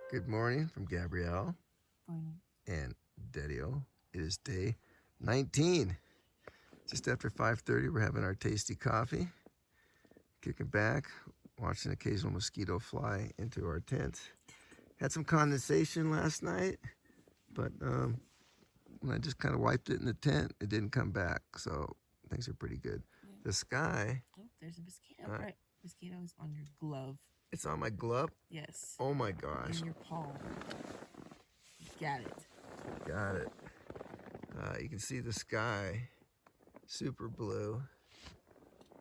Good morning from Gabrielle Morning. and Dedio. It is day 19. Just after 5:30, we're having our tasty coffee, kicking back, watching an occasional mosquito fly into our tent. Had some condensation last night, but when I just kind of wiped it in the tent, it didn't come back. So things are pretty good. Yeah. The sky. Oh, there's a mosquito. Right. Mosquito is on your glove. It's on my glove? Yes. Oh my gosh. In your palm. Got it. Got it. You can see the sky, super blue.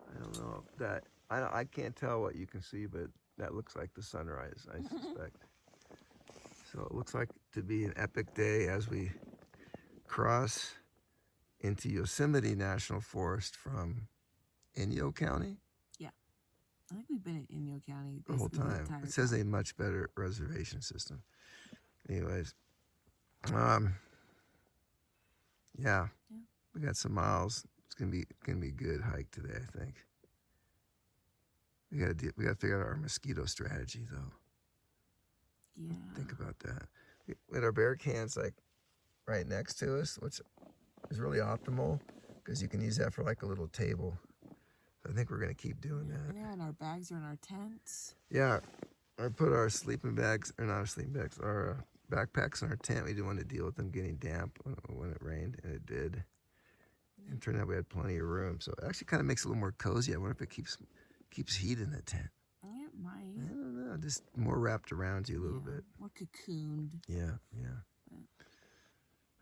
I don't know if that, I can't tell what you can see, but that looks like the sunrise, I suspect. So it looks like to be an epic day as we cross into Yosemite National Forest from Inyo County. Yeah. I think we've been in Inyo County The whole time. It says a much better reservation system. Anyways, yeah, we got some miles. It's gonna be a good hike today, I think. We gotta figure out our mosquito strategy though. Yeah. Think about that. We had our bear cans like right next to us, which is really optimal because you can use that for like a little table. So I think we're gonna keep doing that. Yeah, and our bags are in our tents. Yeah, I put our sleeping bags, or not our sleeping bags, our backpacks in our tent. We didn't want to deal with them getting damp when it rained, and it did. And it turned out we had plenty of room, so it actually kind of makes it a little more cozy. I wonder if it keeps heat in the tent. It might. I don't know, just more wrapped around you a little bit. More cocooned. Yeah.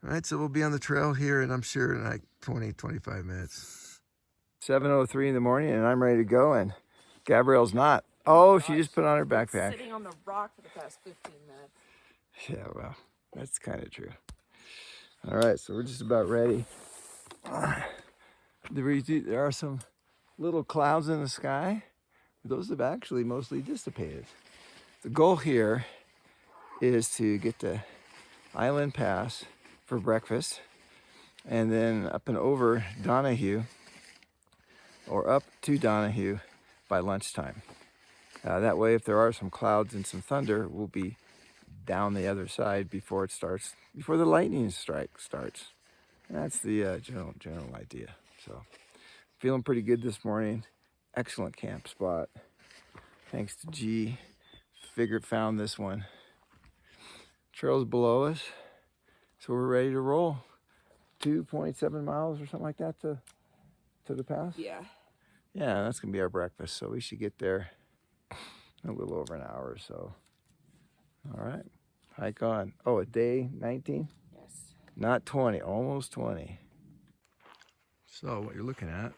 All right, so we'll be on the trail here, and I'm sure in like 20-25 minutes. 7:03 in the morning, and I'm ready to go, and Gabrielle's not. Oh, she just put on her backpack. Sitting on the rock for the past 15 minutes. Yeah, well, that's kind of true. All right, so we're just about ready. There are some little clouds in the sky. Those have actually mostly dissipated. The goal here is to get to Lyell Pass for breakfast, and then up and over Donahue, or up to Donahue by lunchtime. That way, if there are some clouds and some thunder, we'll be down the other side before the lightning strike starts. And that's the general idea. So, feeling pretty good this morning. Excellent camp spot. Thanks to G. Found this one. Trail's below us, so we're ready to roll. 2.7 miles or something like that to the pass. Yeah. Yeah, that's gonna be our breakfast. So we should get there in a little over an hour or so. All right, hike on. Oh, a day 19? Yes. Not 20, almost 20. So what you're looking at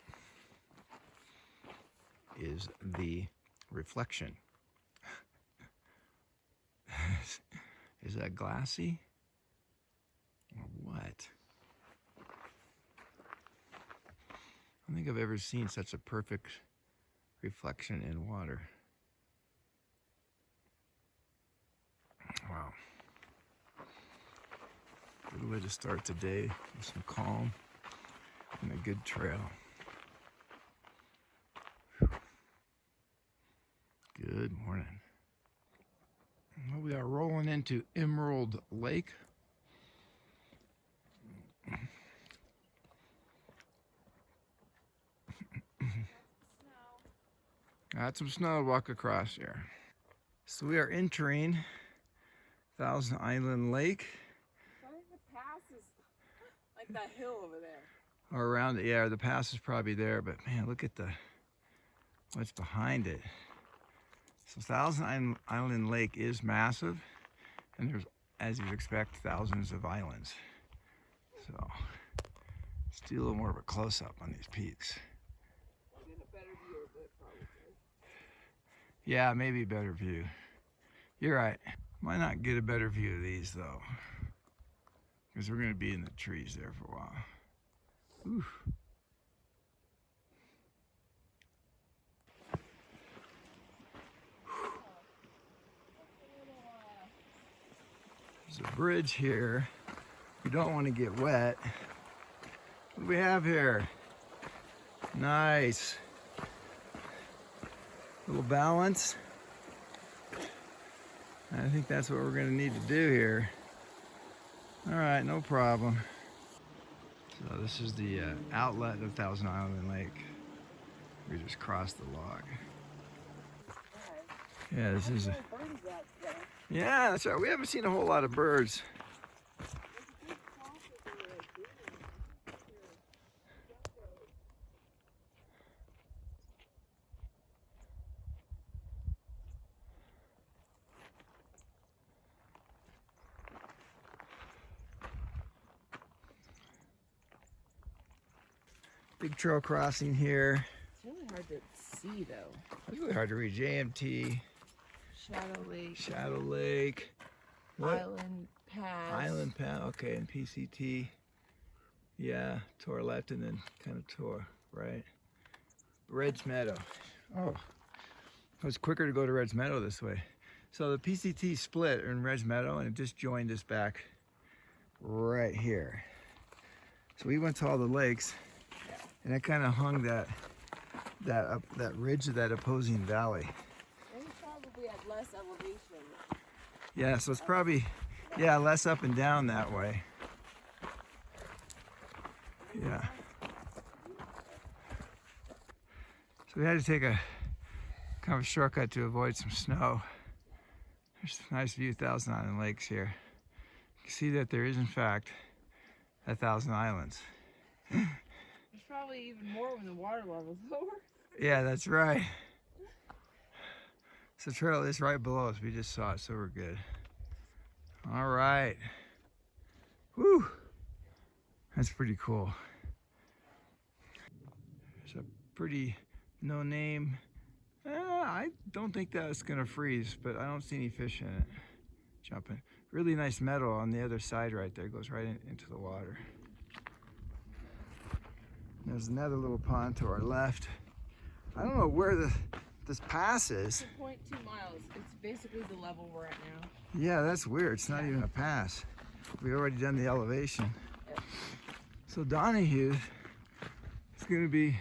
is the reflection. Is that glassy or what? I don't think I've ever seen such a perfect reflection in water. Wow. Good way to start the day with some calm and a good trail. Good morning. Well, we are rolling into Emerald Lake. Got some snow to walk across here. So we are entering Thousand Island Lake. I think the pass is like that hill over there. Or around it, yeah, the pass is probably there, but man, look at what's behind it. So Thousand Island Lake is massive, and there's, as you'd expect, thousands of islands. So let's do a little more of a close-up on these peaks. Get a better view of it, probably. Yeah, maybe a better view. You're right. Might not get a better view of these though, because we're gonna be in the trees there for a while. Oof. There's a bridge here. We don't want to get wet. What do we have here? Nice. Little balance. I think that's what we're gonna need to do here. All right, no problem. So this is the outlet of Thousand Island Lake. We just crossed the log. Yeah, this is a... Yeah, that's right. We haven't seen a whole lot of birds. Big trail crossing here. It's really hard to see though. It's really hard to read. JMT. Shadow Lake. Shadow Lake. What? Island Pass. Island Pass. Okay, and PCT. Yeah, tore left and then kind of tore right. Red's Meadow. Oh, it was quicker to go to Red's Meadow this way. So the PCT split in Red's Meadow and it just joined us back right here. So we went to all the lakes and I kind of hung that ridge of that opposing valley. And we probably had less elevation. Yeah, so it's probably, yeah, less up and down that way. Yeah. So we had to take a kind of a shortcut to avoid some snow. There's a nice view of Thousand Island Lakes here. You can see that there is in fact 1,000 islands. There's probably even more when the water level's lower. Yeah, that's right. So the trail is right below us. We just saw it, so we're good. All right. Whew. That's pretty cool. There's a pretty no name. I don't think that it's gonna freeze, but I don't see any fish in it jumping. Really nice meadow on the other side right there. It goes right into the water. There's another little pond to our left. I don't know where this pass is. 2.2 miles. It's basically the level we're at now. Yeah, that's weird. It's not even a pass. We already done the elevation. Yep. So Donahue is going to be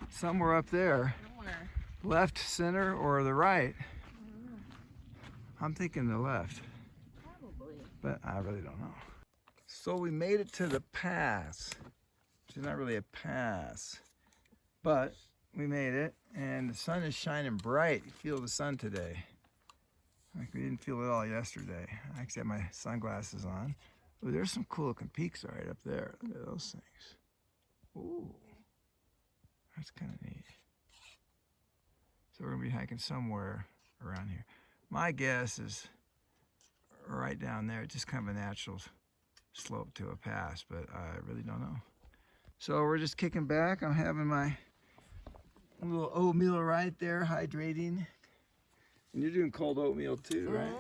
somewhere up there. Somewhere. Left, center, or the right. I'm thinking the left. Probably. But I really don't know. So we made it to the pass. Which is not really a pass. But we made it, and the sun is shining bright. You feel the sun today. Like we didn't feel it all yesterday. I actually have my sunglasses on. Oh, there's some cool looking peaks right up there. Look at those things. Ooh, that's kind of neat. So we're gonna be hiking somewhere around here. My guess is right down there, just kind of a natural slope to a pass, but I really don't know. So we're just kicking back. I'm having my little oatmeal right there, hydrating. And you're doing cold oatmeal too, right?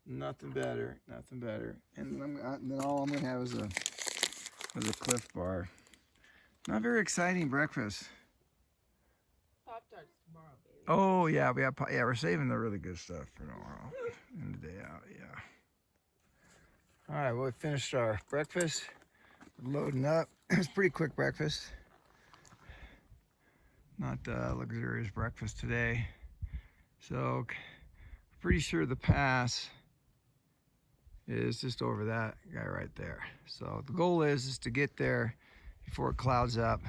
Nothing better, nothing better. And then all I'm gonna have is a Cliff Bar. Not very exciting breakfast. Pop-Tarts tomorrow, baby. Oh yeah, we're saving the really good stuff for tomorrow. And the day out, yeah. All right, well, we finished our breakfast. Loading up. It's a pretty quick breakfast. Not a luxurious breakfast today. So, pretty sure the pass is just over that guy right there. So the goal is to get there before it clouds up.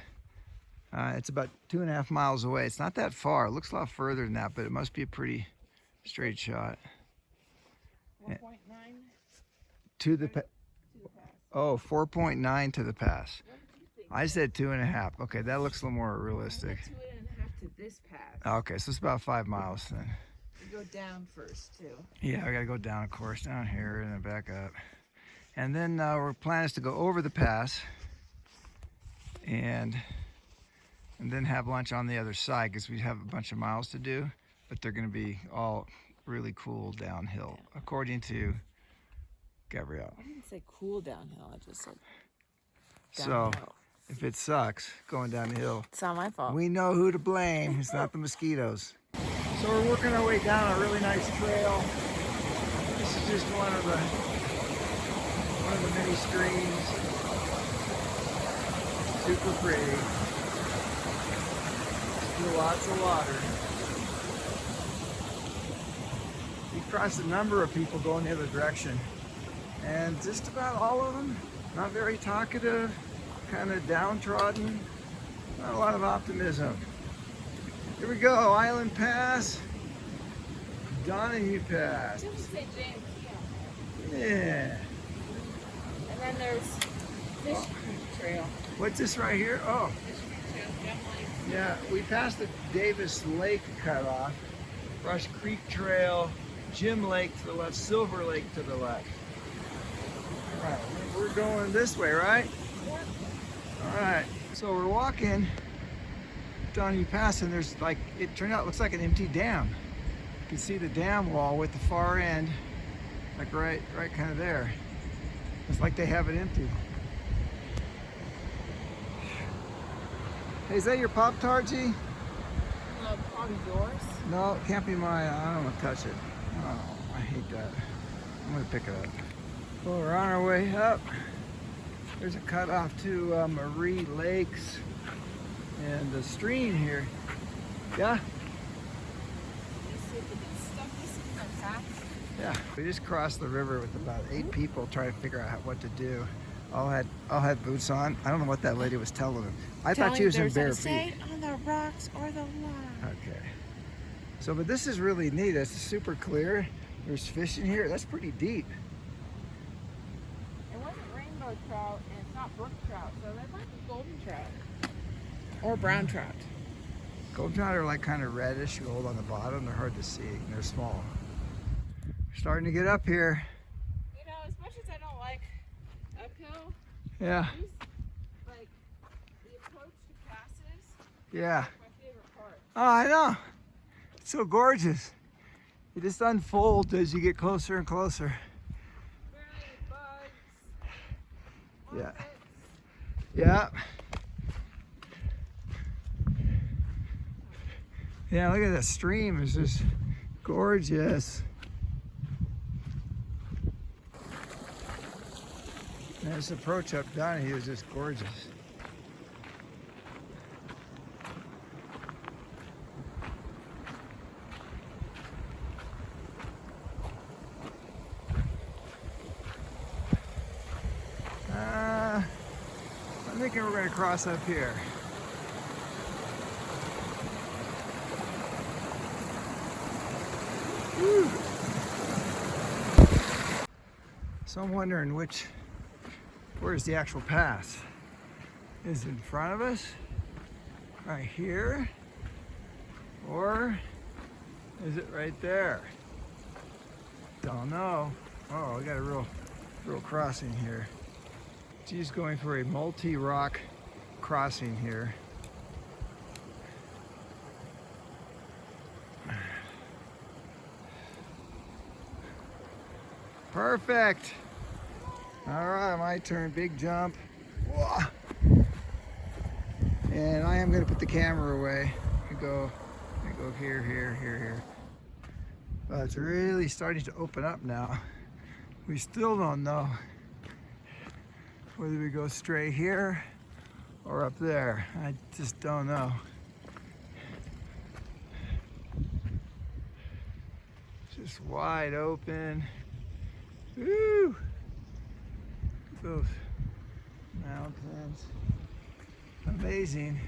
It's about 2.5 miles away. It's not that far. It looks a lot further than that, but it must be a pretty straight shot. 4.9 to the pass. Oh, 4.9 to the pass. What did you think? I said 2.5. Okay, that looks a little more realistic. 2.5 to this pass. Okay, so it's about 5 miles then. You go down first too. Yeah, I gotta go down, of course, down here and then back up. And then our plan is to go over the pass and then have lunch on the other side because we have a bunch of miles to do, but they're gonna be all really cool downhill, according to Gabrielle. I didn't say cool downhill. I just said So downhill. if it sucks going down the hill, It's not my fault. we know who to blame. It's not the mosquitoes. So we're working our way down a really nice trail. This is just one of the many streams. Super pretty. Still lots of water. We crossed a number of people going the other direction, and just about all of them, not very talkative, kind of downtrodden, not a lot of optimism. Here we go, Island Pass, Donahue Pass. Didn't say James. Yeah. And then there's Fish Trail. What's this right here? Oh, Fish Trail, yeah, we passed the Davis Lake cutoff, Rush Creek Trail, Jim Lake to the left, Silver Lake to the left. All right, we're going this way, right? Yep. All right, so we're walking Donahue Pass, and there's like, it turned out it looks like an empty dam. You can see the dam wall with the far end, like right kind of there. It's like they have it empty. Hey, is that your Pop-Tart, G? No, probably yours. No, it can't be mine. I don't want to touch it. Oh, I hate that. I'm going to pick it up. Well, we're on our way up. There's a cutoff to Marie Lakes and the stream here. Yeah? You see if we can stuff this in our pack. Yeah. We just crossed the river with about 8 people trying to figure out what to do. All had boots on. I don't know what that lady was telling them. I thought she was in bare feet. On the rocks or the line. Okay. So, but this is really neat. It's super clear. There's fish in here. That's pretty deep. It wasn't rainbow trout, and it's not brook trout, so that might be golden trout. Or brown trout. Golden trout are like kind of reddish gold on the bottom. They're hard to see and they're small. We're starting to get up here. You know, as much as I don't like uphill, Yeah. these, like, the approach to passes, Yeah. my favorite part. Oh, I know. It's so gorgeous. It just unfolds as you get closer and closer. Barely bugs. Yeah. Marmots. Yeah. Yeah, look at that stream. It's just gorgeous. And this approach up Donahue is just gorgeous. I'm thinking we're going to cross up here. Woo. So I'm wondering where's the actual pass? Is it in front of us? Right here? Or is it right there? Don't know. Oh, we got a real crossing here. She's going for a multi-rock crossing here. Perfect. All right, my turn. Big jump. Whoa. And I am going to put the camera away. I go here. But it's really starting to open up now. We still don't know whether we go straight here or up there. I just don't know. It's just wide open. Woo! Those mountains. Amazing.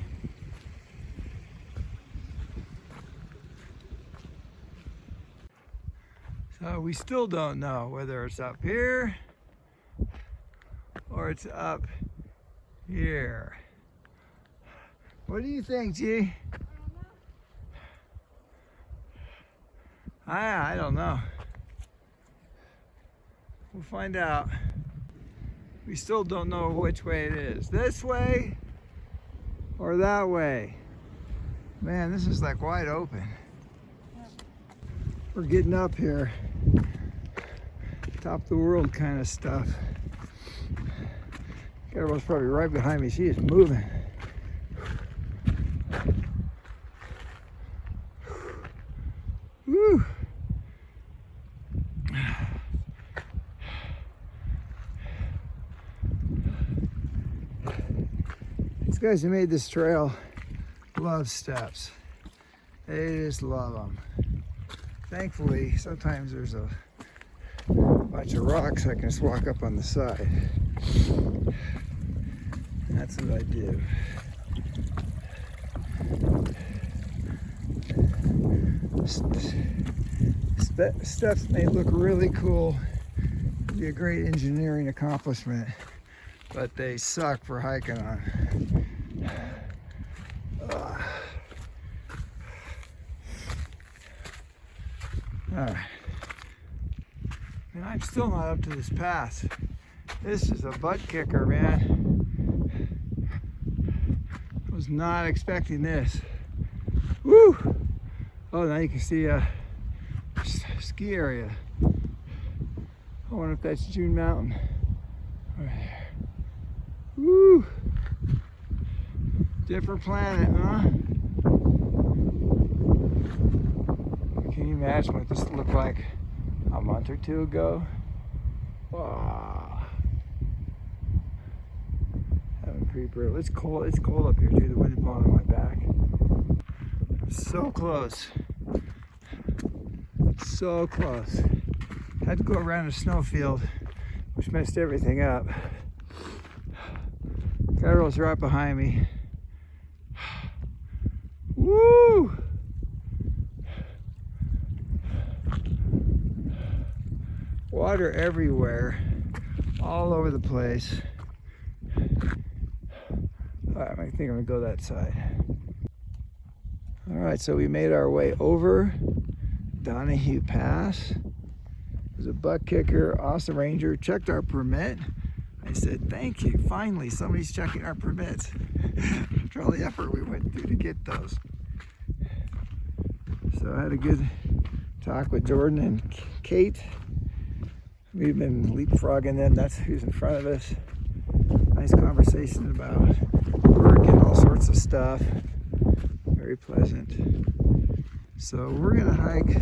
So we still don't know whether it's up here or it's up here. What do you think, G? I don't know. We'll find out. We still don't know which way it is. This way or that way. Man, this is like wide open. We're getting up here. Top of the world kind of stuff. Carol's probably right behind me. She is moving. Woo! These guys who made this trail love steps. They just love them. thankfully, sometimes there's a bunch of rocks I can just walk up on the side. That's what I do. Steps may look really cool, be a great engineering accomplishment, but they suck for hiking on. Alright. And I'm still not up to this pass. This is a butt kicker, man. I was not expecting this. Woo! Oh, now you can see a ski area. I wonder if that's June Mountain. Right there. Woo! Different planet, huh? Can you imagine what this looked like a month or two ago? Wow. Having creeper. It's cold up here too. The wind is blowing on my back. So close. So close. Had to go around a snowfield, which messed everything up. Federal's right behind me. Woo! Water everywhere, all over the place. All right, I think I'm gonna go that side. All right, so we made our way over Donahue Pass. There's a butt kicker, awesome ranger, checked our permit. I said, thank you, finally somebody's checking our permits. After all the effort we went through to get those. So I had a good talk with Jordan and Kate. We've been leapfrogging them, that's who's in front of us. Nice conversation about work and all sorts of stuff. Very pleasant. So we're gonna hike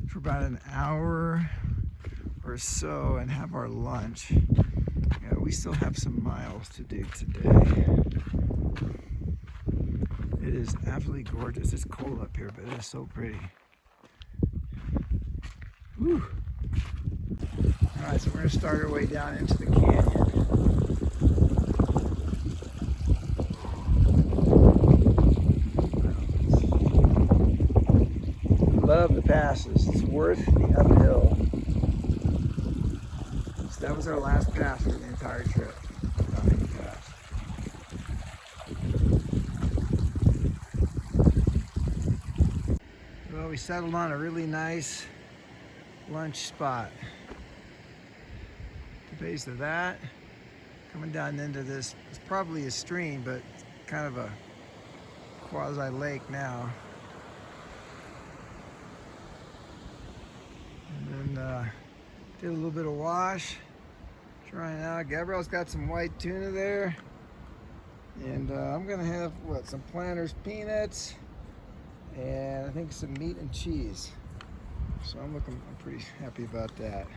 for about an hour or so and have our lunch. Yeah, we still have some miles to do today. It is absolutely gorgeous. It's cold up here, but it is so pretty. Whew. All right, so we're gonna start our way down into the canyon. Love the passes. It's worth the uphill. So that was our last pass for the entire trip. Donahue Pass. Well, we settled on a really nice lunch spot. The base of that, coming down into this, it's probably a stream, but kind of a quasi lake now. And then did a little bit of wash, trying out. Gabrielle's got some white tuna there, and I'm gonna have some Planters peanuts, and I think some meat and cheese. So I'm pretty happy about that.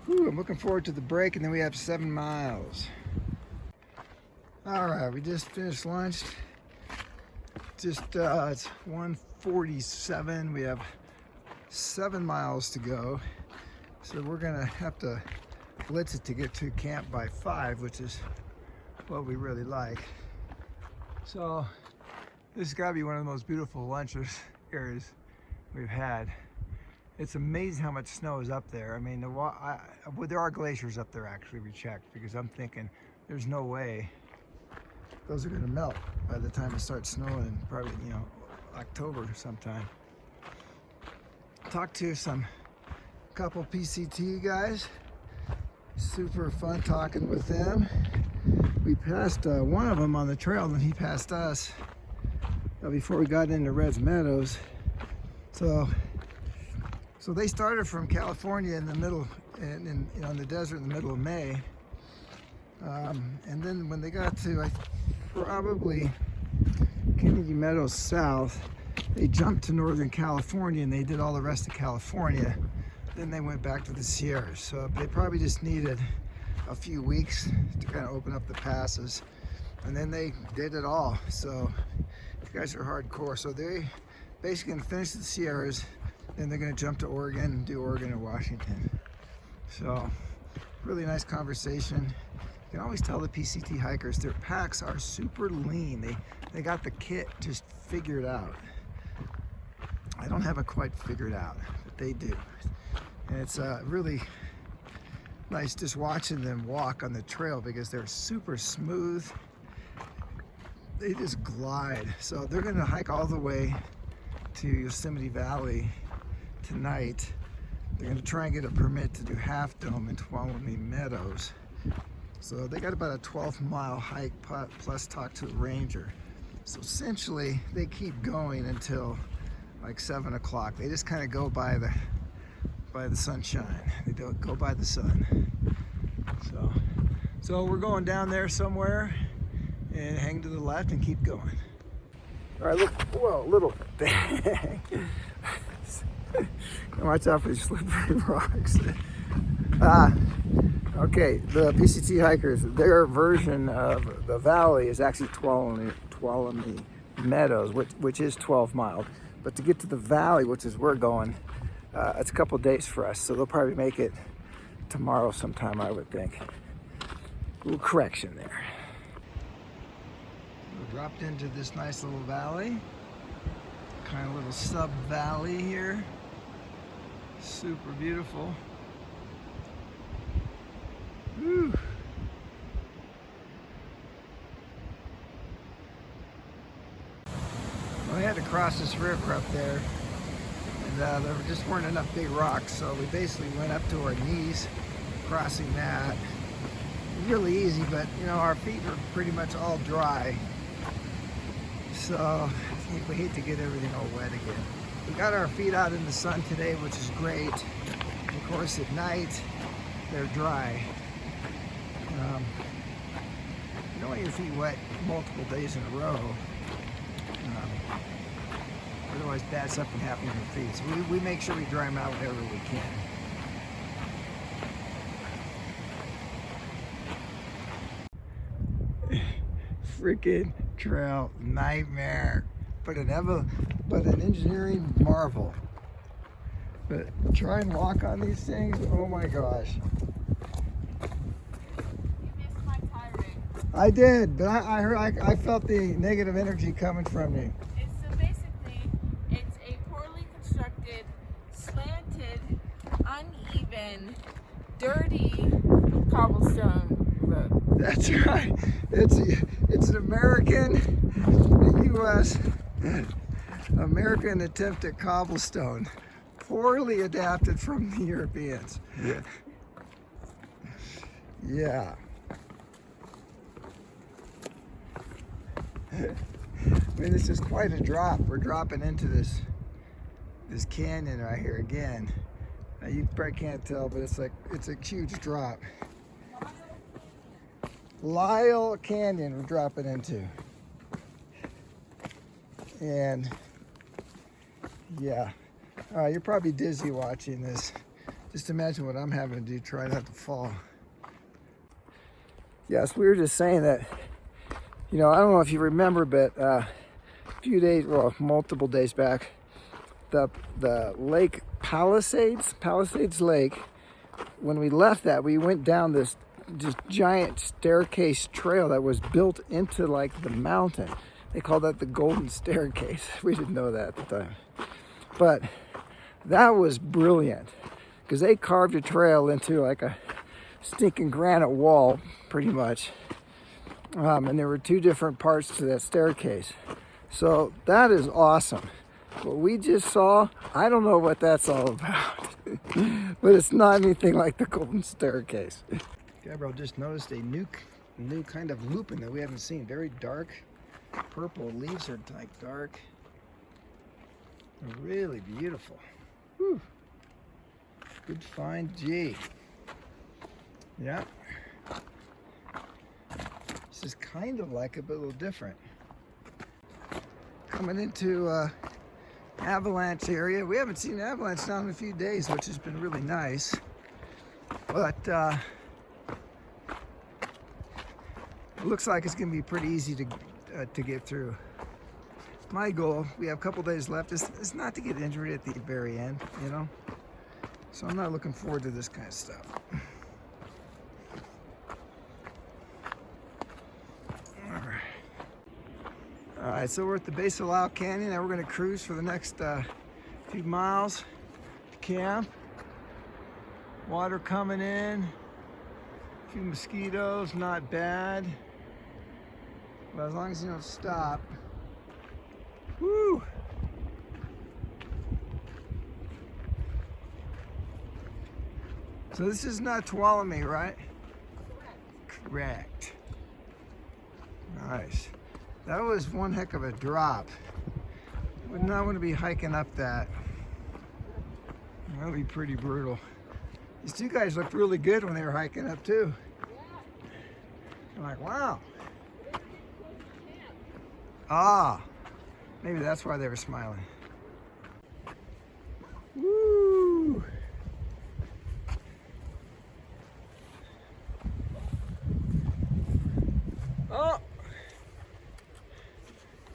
Whew, I'm looking forward to the break, and then we have 7 miles. All right, we just finished lunch. It's 1:47. We have 7 miles to go. So we're gonna have to blitz it to get to camp by 5, which is what we really like. So this has gotta be one of the most beautiful lunch areas we've had. It's amazing how much snow is up there. I mean, there are glaciers up there actually, we checked, because I'm thinking there's no way those are gonna melt by the time it starts snowing, probably, October sometime. Talked to couple PCT guys. Super fun talking with them. We passed one of them on the trail, and he passed us before we got into Red's Meadows. So they started from California in the middle, in the desert in the middle of May, and then when they got to probably Kennedy Meadows South, they jumped to Northern California and they did all the rest of California. Then they went back to the Sierras. So they probably just needed a few weeks to kind of open up the passes, and then they did it all. So you guys are hardcore. So they basically gonna finish the Sierras, then they're going to jump to Oregon and do Oregon and Washington. So really nice conversation. You can always tell the PCT hikers, their packs are super lean. They got the kit just figured out. I don't have it quite figured out, but they do. And it's really nice just watching them walk on the trail because they're super smooth. They just glide. So they're gonna hike all the way to Yosemite Valley tonight. They're gonna try and get a permit to do Half Dome in Tuolumne Meadows. So they got about a 12-mile hike plus talk to the ranger. So essentially they keep going until like 7 o'clock. They just kind of go by the sunshine. They don't go by the sun. So we're going down there somewhere and hang to the left and keep going. All right, look, whoa, little thing. Watch out for these slippery rocks. Okay, the PCT hikers, their version of the valley is actually Tuolumne Meadows, which is 12 miles. But to get to the valley, which is where we're going, it's a couple days for us, so they'll probably make it tomorrow sometime, I would think. A little correction there. We dropped into this nice little valley, kind of little sub-valley here. Super beautiful. Woo. We had to cross this river up there, and there just weren't enough big rocks, so we basically went up to our knees crossing that. Really easy, but you know, our feet were pretty much all dry, so we hate to get everything all wet again. We got our feet out in the sun today, which is great. Of course, at night they're dry. You don't want your feet wet multiple days in a row. Otherwise bad stuff can happen to your feet. So we make sure we dry them out whenever we can. Freaking trail nightmare, but an engineering marvel. But try and walk on these things, oh my gosh. You missed my tirade. I did, but I heard I felt the negative energy coming from you. So basically, it's a poorly constructed, slanted, uneven, dirty cobblestone road. That's right. It's an U.S. American attempt at cobblestone, poorly adapted from the Europeans. Yeah. I mean, this is quite a drop. We're dropping into this canyon right here again. You probably can't tell, but it's a huge drop. Lyell Canyon we're dropping into. And yeah, you're probably dizzy watching this. Just imagine what I'm having to do, try not to fall. Yes, we were just saying that, you know, I don't know if you remember, but a few days, well, multiple days back, the Lake Palisades Lake, when we left that, we went down this just giant staircase trail that was built into like the mountain. They call that the Golden Staircase. We didn't know that at the time. But that was brilliant because they carved a trail into like a stinking granite wall, pretty much. And there were two different parts to that staircase. So that is awesome. What we just saw, I don't know what that's all about. But it's not anything like the Golden Staircase. Gabriel just noticed a new kind of lupin that we haven't seen. Very dark purple. Leaves are like dark. Really beautiful. Whew. Good find, G. Yeah. This is kind of like it, but a little different. Coming into avalanche area. We haven't seen an avalanche now in a few days, which has been really nice. But it looks like it's going to be pretty easy to get through. my goal, we have a couple days left, is not to get injured at the very end, you know? So I'm not looking forward to this kind of stuff. All right, so we're at the base of Lyell Canyon. Now we're gonna cruise for the next few miles to camp. Water coming in, a few mosquitoes, not bad. But as long as you don't stop. Woo! So this is not Tuolumne, right? Correct. Nice. That was one heck of a drop. Would not want to be hiking up that. That would be pretty brutal. These two guys looked really good when they were hiking up too. I'm like, wow. Ah, maybe that's why they were smiling. Woo! Oh!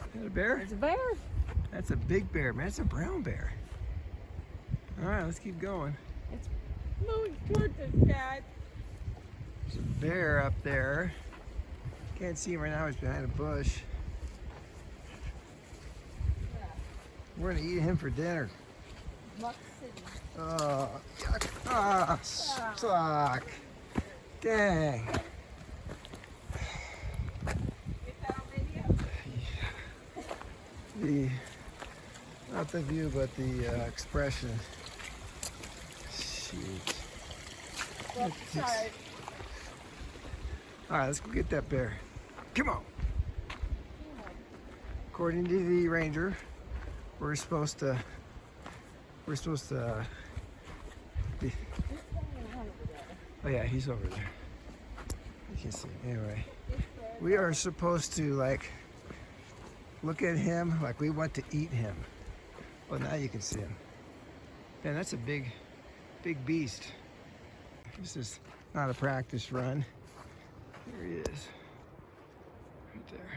Is that a bear? There's a bear. That's a big bear, man. It's a brown bear. All right, let's keep going. It's moving towards us, Dad. There's a bear up there. Can't see him right now. He's behind a bush. We're gonna eat him for dinner. Muck City. Oh, yuck. Ah, suck. Dang. Get that on video? Not the view, but the expression. Shoot. Well, sorry. All right, let's go get that bear. Come on. According to the ranger, we're supposed to be. Oh yeah, he's over there. You can see. Anyway, we are supposed to like look at him like we want to eat him. Well, now you can see him. Man, that's a big beast. This is not a practice run. There he is. Right there.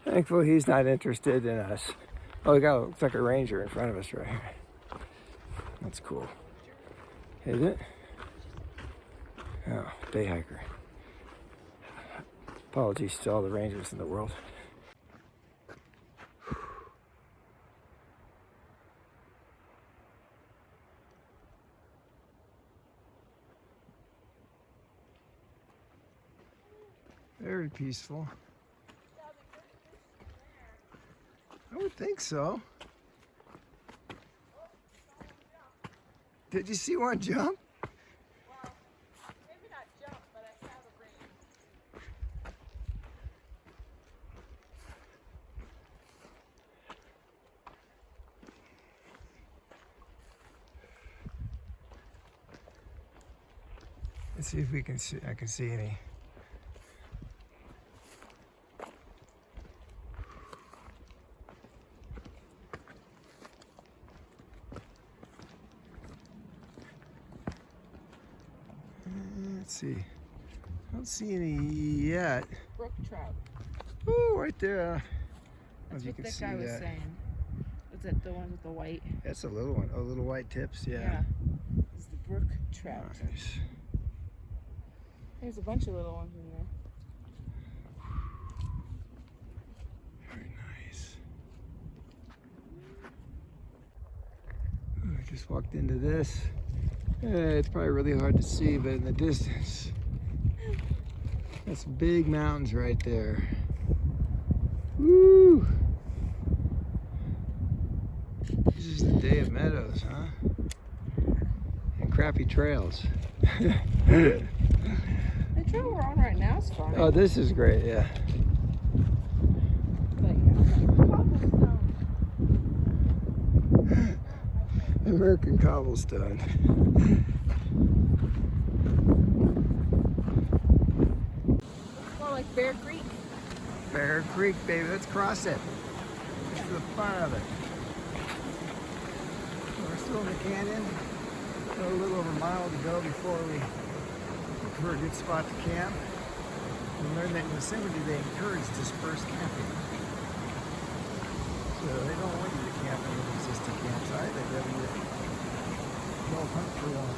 Thankfully, he's not interested in us. Oh, we got looks like a ranger in front of us right here. That's cool. Is it? Oh, day hiker. Apologies to all the rangers in the world. Very peaceful. I would think so. Did you see one jump? Well, maybe not jump, but I saw the rain. Let's see if we can see. I can see any. Let's see. I don't see any yet. Brook trout. Oh, right there. That's you what can that see guy was that. saying. Was it the one with the white? That's a little one. Oh, little white tips. Yeah. It's the brook trout. Nice. There's a bunch of little ones in there. Very nice. I just walked into this. It's probably really hard to see, but in the distance, that's big mountains right there. Woo! This is the day of meadows, huh? And crappy trails. The trail we're on right now is fine. Oh, this is great, yeah. But yeah, cobblestone. American cobblestone. More like Bear Creek. Bear Creek, baby. Let's cross it. Just for the fun of it. We're still in the canyon. Got a little over a mile to go before we look for a good spot to camp. We learned that in Yosemite they encourage dispersed camping. So they don't want you to camp in an existing campsite. They'd rather you go hunt for one.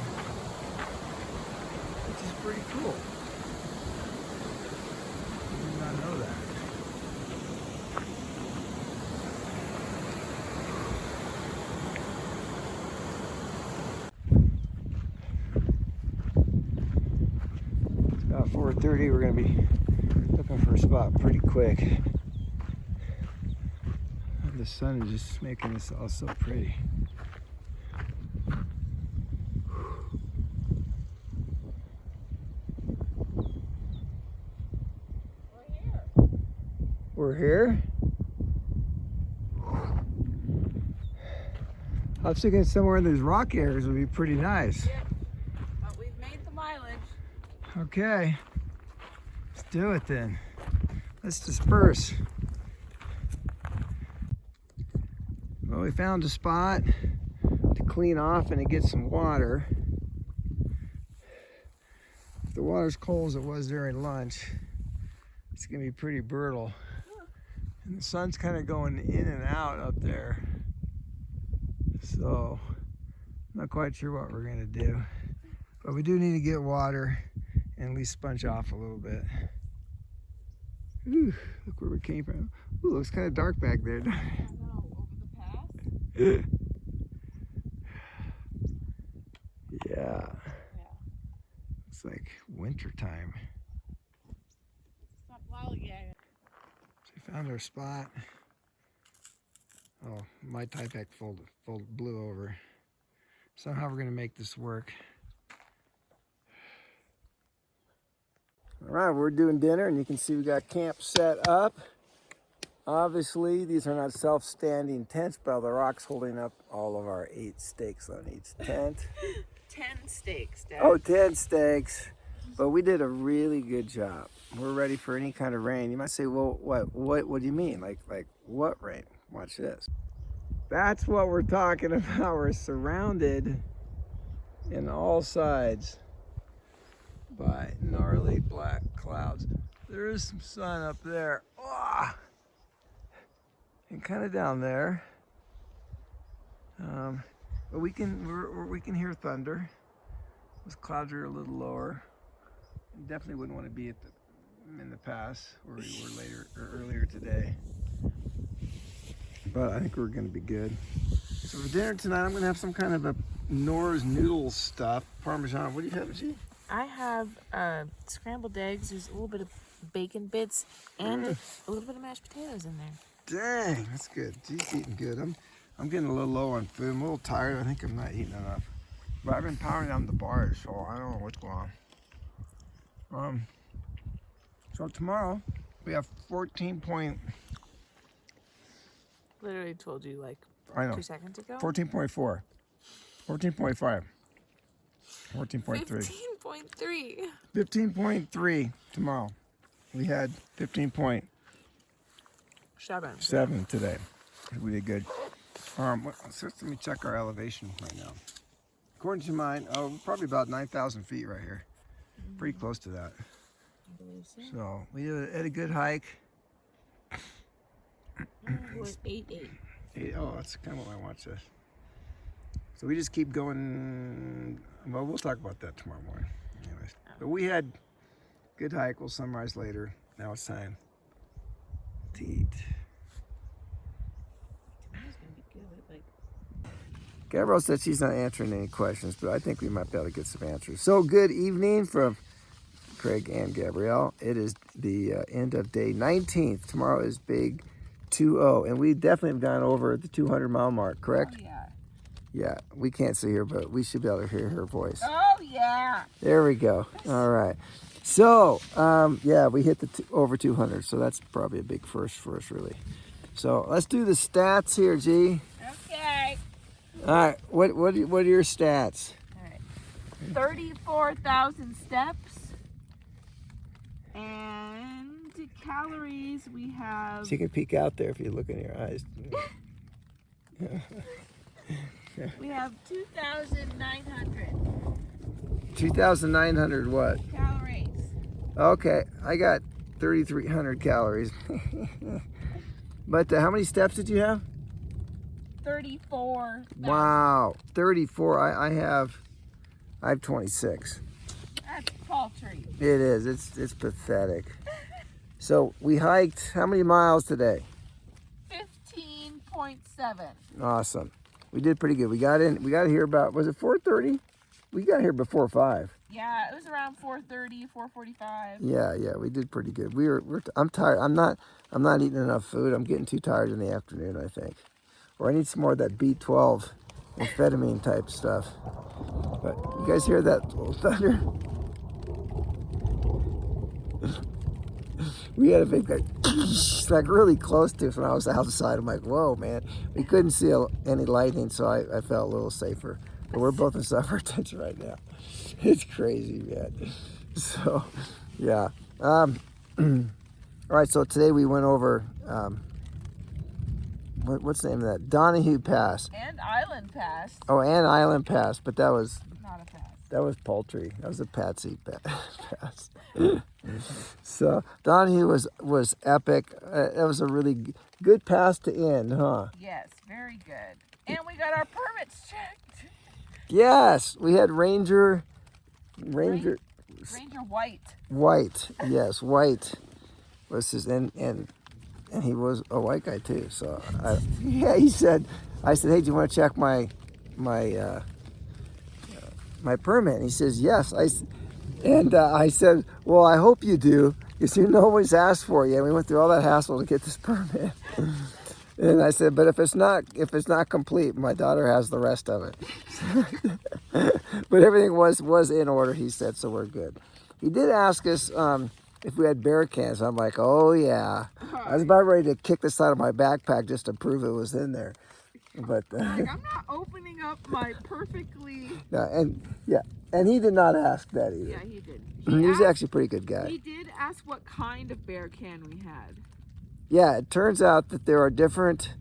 Which is pretty cool. I did not know that. It's about 4:30. We're going to be looking for a spot pretty quick. The sun is just making this all so pretty. We're here? I was thinking somewhere in these rock areas would be pretty nice. Yeah, but we've made the mileage. Okay, let's do it then. Let's disperse. Well, we found a spot to clean off and to get some water. If the water's cold as it was during lunch, it's gonna be pretty brutal. And the sun's kind of going in and out up there. So, I'm not quite sure what we're gonna do. But we do need to get water and at least sponge off a little bit. Ooh, look where we came from. Ooh, looks kind of dark back there. Over the pass? Yeah. It's like winter time. Stop lollygagging. So we found our spot. Oh, my Tyvek blew over. Somehow we're gonna make this work. All right, we're doing dinner and you can see we got camp set up. Obviously, these are not self-standing tents, but the rock's holding up all of our 8 stakes on each tent. 10 steaks, Dad. Oh, 10 stakes. But we did a really good job. We're ready for any kind of rain. You might say, well, what do you mean? Like what rain? Watch this. That's what we're talking about. We're surrounded in all sides by gnarly black clouds. There is some sun up there. Oh! And kind of down there. But we can hear thunder. Those clouds are a little lower. You definitely wouldn't want to be in the pass where we were earlier today. But I think we're going to be good. So for dinner tonight, I'm going to have some kind of a Knorr's noodle stuff, Parmesan. What do you have, G? I have scrambled eggs. There's a little bit of bacon bits and a little bit of mashed potatoes in there. Dang, that's good. G's eating good. I'm getting a little low on food. I'm a little tired. I think I'm not eating enough. But I've been powering down the bars, so I don't know what's going on. So tomorrow we have 14 point. Literally told you like I know. 2 seconds ago. 14.4. 14.5. 14.3. 15.3. 15.3 tomorrow. We had 15.7 today. We did good. So let me check our elevation right now. According to mine, we're probably about 9,000 feet right here. Pretty close to that. I believe so. So we had a good hike. We're at 8.8. Oh, that's kind of what I want this. So we just keep going. Well, we'll talk about that tomorrow morning. Anyways, but we had good hike. We'll summarize later. Now it's time to eat. Tomorrow's gonna be good. Like, Gabrielle said she's not answering any questions, but I think we might be able to get some answers. So good evening from Craig and Gabrielle. It is the end of day 19th. Tomorrow is big 2-0, and we definitely have gone over the 200-mile mark, correct? oh yeah. Yeah, we can't see her, but we should be able to hear her voice. Oh yeah. There we go. All right. So, yeah, we hit the over 200, so that's probably a big first for us, really. So let's do the stats here, G. Okay. All right, what are your stats? All right. 34,000 steps. And calories we have. So you can peek out there if you look in your eyes. We have 2,900 2,900 what? calories. Okay, I got 3,300 calories. But how many steps did you have? 34. Wow, 34. I have 26. That's paltry. It is. It's pathetic. So we hiked how many miles today? 15.7. Awesome. We did pretty good. We got here about, was it 4:30? We got here before 5. Yeah, it was around 4:30, 4:45. Yeah, we did pretty good. I'm tired. I'm not eating enough food. I'm getting too tired in the afternoon, I think. Or I need some more of that B12 amphetamine type stuff. But you guys hear that little thunder? We had a big like really close to us when I was outside. I'm like, whoa, man. We couldn't see any lightning, so I felt a little safer. But we're both in suffer attention right now. It's crazy, man. So, yeah. All right, so today we went over, what's the name of that? Donahue Pass. And Island Pass. Oh, and Island Pass, but that was... Not a pass. That was paltry. That was a patsy pass. So Donahue was epic. It was a really good pass to end, huh? Yes, very good. And we got our permits checked. Yes, we had Ranger White. White. Yes, White was his, and he was a white guy too. So I said, hey, do you want to check my permit? And he says, yes. I said, well, I hope you do, because you always ask for it. Yeah, we went through all that hassle to get this permit. And I said, but if it's not complete, my daughter has the rest of it. But everything was in order, he said, so we're good. He did ask us if we had bear cans. I'm like, oh yeah. I was about ready to kick the side of my backpack just to prove it was in there. But I'm not opening up my perfectly. No, and he did not ask that either. Yeah, he did. He was actually a pretty good guy. He did ask what kind of bear can we had. Yeah, it turns out that there are different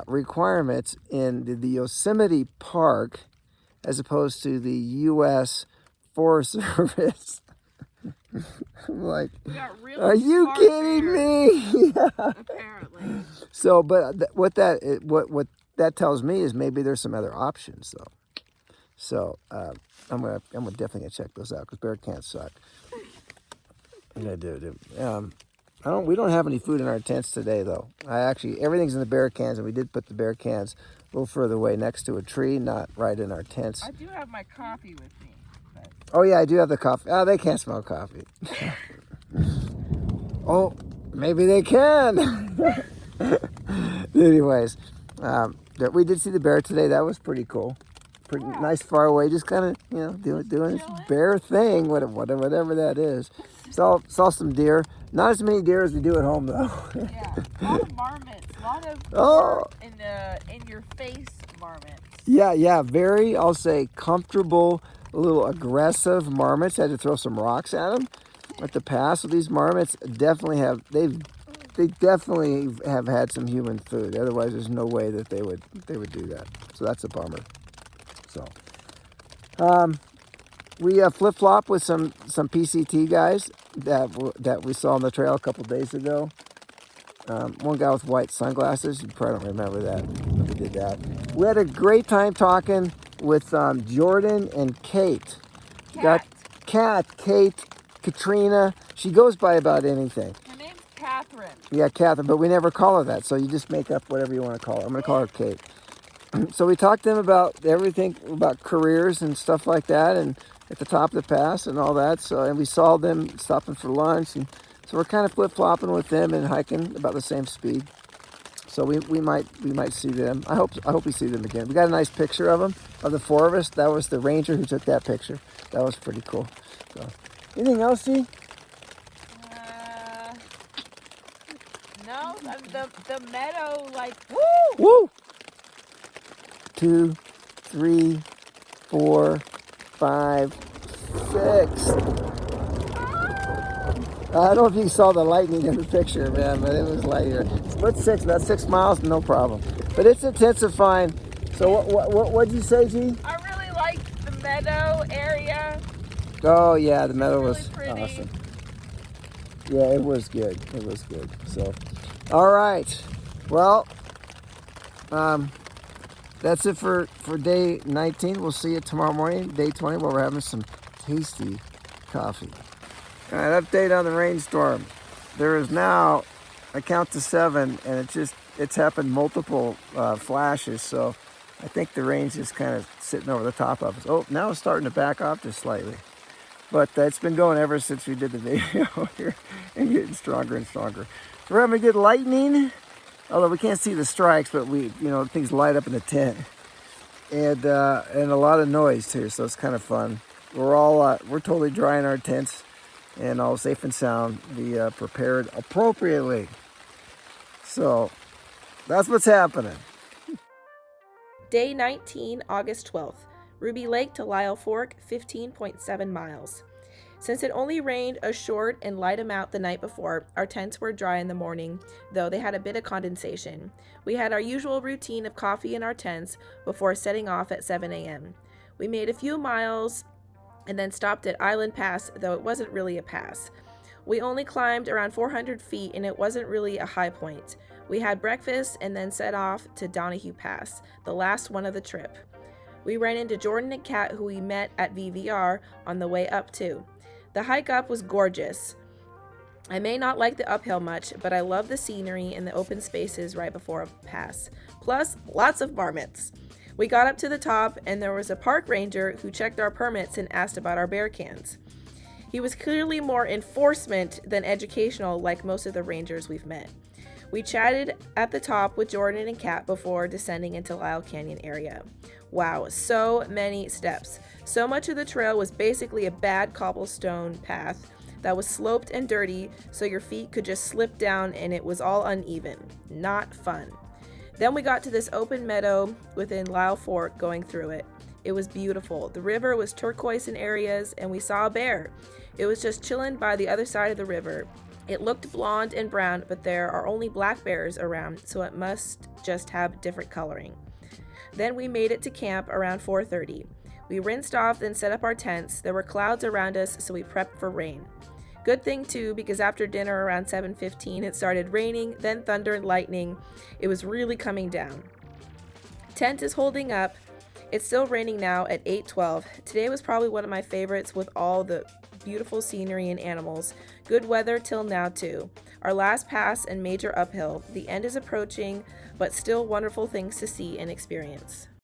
requirements in the Yosemite Park as opposed to the U.S. Forest Service. I'm like, are you kidding me? Yeah. Apparently. So, but what that tells me is maybe there's some other options though. So I'm definitely gonna check those out because bear cans suck. I'm gonna do it. We don't have any food in our tents today though. Everything's in the bear cans, and we did put the bear cans a little further away next to a tree, not right in our tents. I do have my coffee with me. But... Oh yeah, I do have the coffee. Oh, they can't smell coffee. Oh, maybe they can. Anyways, we did see the bear today. That was pretty cool. Pretty nice, far away, just kind of doing this bear thing, whatever that is. Saw some deer. Not as many deer as we do at home though. Yeah, a lot of marmots, a lot of in your face marmots. Yeah, very, I'll say, comfortable, a little aggressive marmots. Had to throw some rocks at them at the pass. So these marmots definitely they definitely have had some human food. Otherwise, there's no way that they would do that. So that's a bummer. So, we flip-flop with some PCT guys that we saw on the trail a couple days ago. One guy with white sunglasses. You probably don't remember that. We did that. We had a great time talking with Jordan and Kate. Kate, Katrina. She goes by about anything. Her name's Catherine. Yeah, Catherine, but we never call her that. So you just make up whatever you want to call her. I'm going to call her Kate. So we talked to them about everything, about careers and stuff like that, and at the top of the pass and all that. So, and we saw them stopping for lunch, and so we're kind of flip-flopping with them and hiking about the same speed. So we might see them. I hope we see them again. We got a nice picture of them, of the four of us. That was the ranger who took that picture. That was pretty cool. So, anything else, see? No, the meadow, like, woo! Woo! 2, 3, 4, 5, 6. I don't know if you saw the lightning in the picture, man, but it was lightning. What's 6? About 6 miles, no problem. But it's intensifying. So what'd you say, G? I really like the meadow area. Oh yeah, the meadow Really was pretty. awesome. Yeah, it was good. It was good. So, all right. Well, that's it for day 19. We'll see you tomorrow morning, day 20, where we're having some tasty coffee. All right, update on the rainstorm. There is now, I count to 7, and it's happened multiple flashes. So I think the rain's just kind of sitting over the top of us. Oh, now it's starting to back off just slightly. But it's been going ever since we did the video here and getting stronger and stronger. We're having good lightning, although we can't see the strikes, but things light up in the tent. And a lot of noise too, so it's kind of fun. We're totally dry in our tents and all safe and sound, be prepared appropriately. So that's what's happening. Day 19, August 12th. Ruby Lake to Lyell Fork, 15.7 miles. Since it only rained a short and light amount the night before, our tents were dry in the morning, though they had a bit of condensation. We had our usual routine of coffee in our tents before setting off at 7 a.m. We made a few miles and then stopped at Island Pass, though it wasn't really a pass. We only climbed around 400 feet and it wasn't really a high point. We had breakfast and then set off to Donahue Pass, the last one of the trip. We ran into Jordan and Kat, who we met at VVR on the way up too. The hike up was gorgeous. I may not like the uphill much, but I love the scenery and the open spaces right before a pass. Plus, lots of marmots. We got up to the top and there was a park ranger who checked our permits and asked about our bear cans. He was clearly more enforcement than educational, like most of the rangers we've met. We chatted at the top with Jordan and Kat before descending into Lyell Canyon area. Wow, so many steps. So much of the trail was basically a bad cobblestone path that was sloped and dirty, so your feet could just slip down and it was all uneven. Not fun. Then we got to this open meadow within Lyell Fork going through it. It was beautiful. The river was turquoise in areas and we saw a bear. It was just chilling by the other side of the river. It looked blonde and brown, but there are only black bears around, so it must just have different coloring. Then we made it to camp around 4:30. We rinsed off, then set up our tents. There were clouds around us, so we prepped for rain. Good thing too, because after dinner around 7:15, it started raining, then thunder and lightning. It was really coming down. Tent is holding up. It's still raining now at 8:12. Today was probably one of my favorites with all the beautiful scenery and animals. Good weather till now too. Our last pass and major uphill. The end is approaching, but still wonderful things to see and experience.